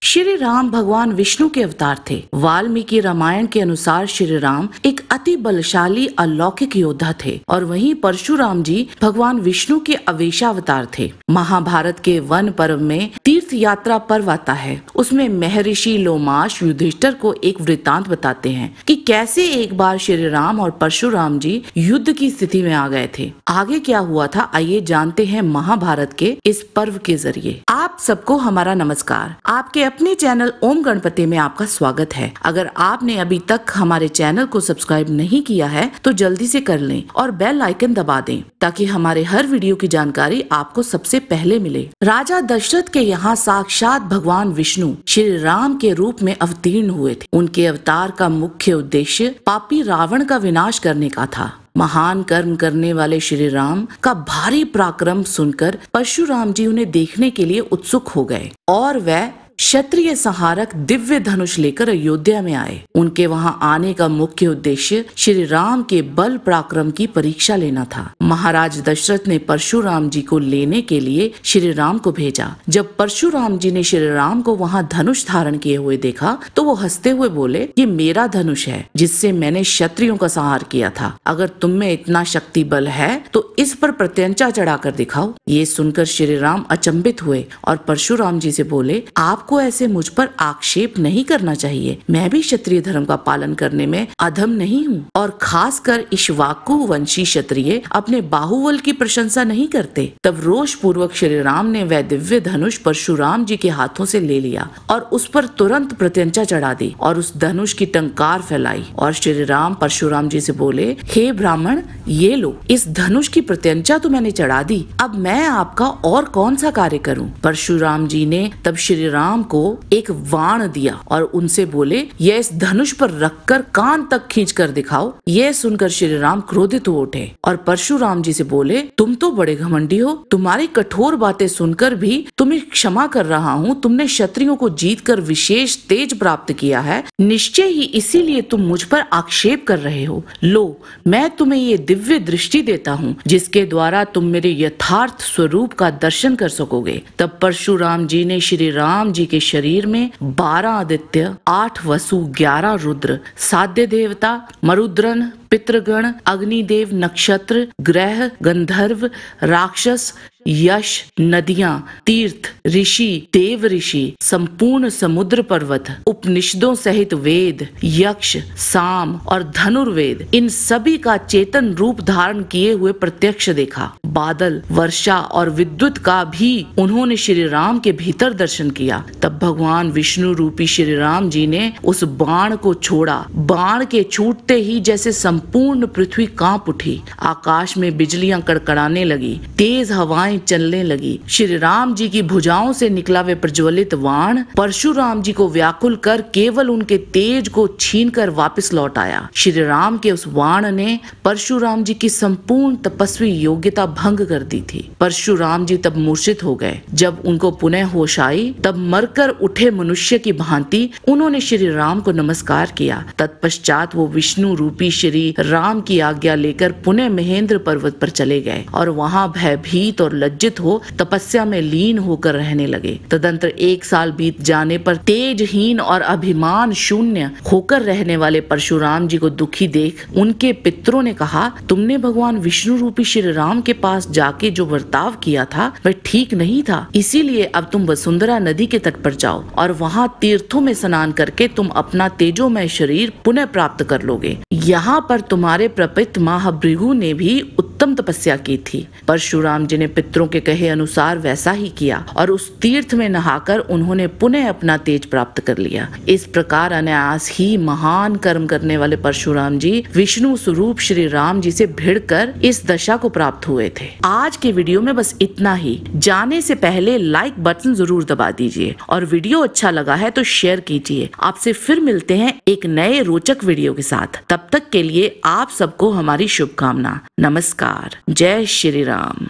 श्री राम भगवान विष्णु के अवतार थे। वाल्मीकि रामायण के अनुसार श्री राम एक अति बलशाली अलौकिक योद्धा थे और वहीं परशुराम जी भगवान विष्णु के अवेशावतार थे। महाभारत के वन पर्व में तीर्थ यात्रा पर्व आता है। उसमें महर्षि लोमाश युधिष्ठिर को एक वृत्तांत बताते हैं कि कैसे एक बार श्री राम और परशुराम जी युद्ध की स्थिति में आ गए थे। आगे क्या हुआ था, आइए जानते हैं महाभारत के इस पर्व के जरिए। आप सबको हमारा नमस्कार। आपके अपने चैनल ओम गणपति में आपका स्वागत है। अगर आपने अभी तक हमारे चैनल को सब्सक्राइब नहीं किया है तो जल्दी से कर लें और बेल आइकन दबा दें ताकि हमारे हर वीडियो की जानकारी आपको सबसे पहले मिले। राजा दशरथ के यहाँ साक्षात भगवान विष्णु श्री राम के रूप में अवतीर्ण हुए थे। उनके अवतार का मुख्य उद्देश्य पापी रावण का विनाश करने का था। महान कर्म करने वाले श्री राम का भारी पराक्रम सुनकर परशुराम जी उन्हें देखने के लिए उत्सुक हो गए और वह क्षत्रिय संहारक दिव्य धनुष लेकर अयोध्या में आए। उनके वहां आने का मुख्य उद्देश्य श्री राम के बल पराक्रम की परीक्षा लेना था। महाराज दशरथ ने परशुराम जी को लेने के लिए श्री राम को भेजा। जब परशुराम जी ने श्री राम को वहां धनुष धारण किए हुए देखा तो वो हंसते हुए बोले, ये मेरा धनुष है जिससे मैंने क्षत्रियों का संहार किया था। अगर तुम में इतना शक्ति बल है तो इस पर प्रत्यंचा चढ़ाकर दिखाओ। ये सुनकर श्री राम अचंभित हुए और परशुराम जी से बोले, आपको ऐसे मुझ पर आक्षेप नहीं करना चाहिए। मैं भी क्षत्रिय धर्म का पालन करने में अधम नहीं हूँ और खासकर इक्ष्वाकु वंशी क्षत्रिय अपने बाहुबल की प्रशंसा नहीं करते। तब रोष पूर्वक श्री राम ने वह दिव्य धनुष परशुराम जी के हाथों से ले लिया और उस पर तुरंत प्रत्यंचा चढ़ा दी और उस धनुष की टंकार फैलाई और श्री राम परशुराम जी से बोले, हे ब्राह्मण, ये लो, इस धनुष की प्रत्यंचा तो मैंने चढ़ा दी, अब मैं आपका और कौन सा कार्य करूं। परशुराम जी ने तब श्री राम को एक वाण दिया और उनसे बोले, यह इस धनुष पर रखकर कान तक खींच कर दिखाओ। यह सुनकर श्री राम क्रोधित हो उठे और परशुराम जी से बोले, तुम तो बड़े घमंडी हो, तुम्हारी कठोर बातें सुनकर भी तुम्हें क्षमा कर रहा हूँ। तुमने क्षत्रियों को जीतकर विशेष तेज प्राप्त किया है, निश्चय ही इसीलिए तुम मुझ पर आक्षेप कर रहे हो। लो, मैं तुम्हें ये दिव्य दृष्टि देता हूँ जिसके द्वारा तुम मेरे यथार्थ स्वरूप का दर्शन कर सकोगे। तब परशुराम जी ने श्री राम जी के शरीर में 12 आदित्य, 8 वसु, 11 रुद्र, साध्य देवता, मरुद्रन, पितृगण, अग्निदेव, नक्षत्र, ग्रह, गंधर्व, राक्षस, यश, नदियां, तीर्थ, ऋषि, देव ऋषि, संपूर्ण समुद्र पर्वत, उपनिषदों सहित वेद, यक्ष, साम और धनुर्वेद, इन सभी का चेतन रूप धारण किए हुए प्रत्यक्ष देखा। बादल, वर्षा और विद्युत का भी उन्होंने श्री राम के भीतर दर्शन किया। तब भगवान विष्णु रूपी श्री राम जी ने उस बाण को छोड़ा। बाण के छूटते ही जैसे संपूर्ण पृथ्वी कांप उठी, आकाश में बिजलियां कड़कड़ाने लगी, तेज हवाएं चलने लगी। श्री राम जी की भुजाओं से निकला वे प्रज्वलित बाण परशुराम जी को व्याकुल कर केवल उनके तेज को छीनकर वापस लौट आया। श्री राम के उस बाण ने परशुराम जी की संपूर्ण तपस्वी योग्यता भंग कर दी थी। परशुराम जी तब मूर्छित हो गए। जब उनको पुनः होश आई तब मरकर उठे मनुष्य की भांति उन्होंने श्री राम को नमस्कार किया। तत्पश्चात वो विष्णु रूपी श्री राम की आज्ञा लेकर पुनः महेंद्र पर्वत पर चले गए और वहां भयभीत और लज्जित हो तपस्या में लीन होकर रहने लगे। तदंतर 1 साल बीत जाने पर तेजहीन और अभिमान शून्य होकर रहने वाले परशुराम जी को दुखी देख उनके पितरों ने कहा, तुमने भगवान विष्णु रूपी श्री राम के पास जाके जो बर्ताव किया था वह ठीक नहीं था। इसीलिए अब तुम वसुंधरा नदी के तट पर जाओ और वहां तीर्थों में स्नान करके तुम अपना तेजोमय शरीर पुनः प्राप्त कर लोगे। यहाँ पर तुम्हारे प्रपित महाभृगु ने भी उत्तम तपस्या की थी। परशुराम जी ने पितरों के कहे अनुसार वैसा ही किया और उस तीर्थ में नहाकर उन्होंने पुनः अपना तेज प्राप्त कर लिया। इस प्रकार अनायास ही महान कर्म करने वाले परशुराम जी विष्णु स्वरूप श्री राम जी से भिड़कर इस दशा को प्राप्त हुए थे। आज के वीडियो में बस इतना ही। जाने से पहले लाइक बटन जरूर दबा दीजिए और वीडियो अच्छा लगा है तो शेयर कीजिए। आपसे फिर मिलते हैं एक नए रोचक वीडियो के साथ। तब तक के लिए आप सबको हमारी शुभकामना। नमस्कार। जय श्री राम।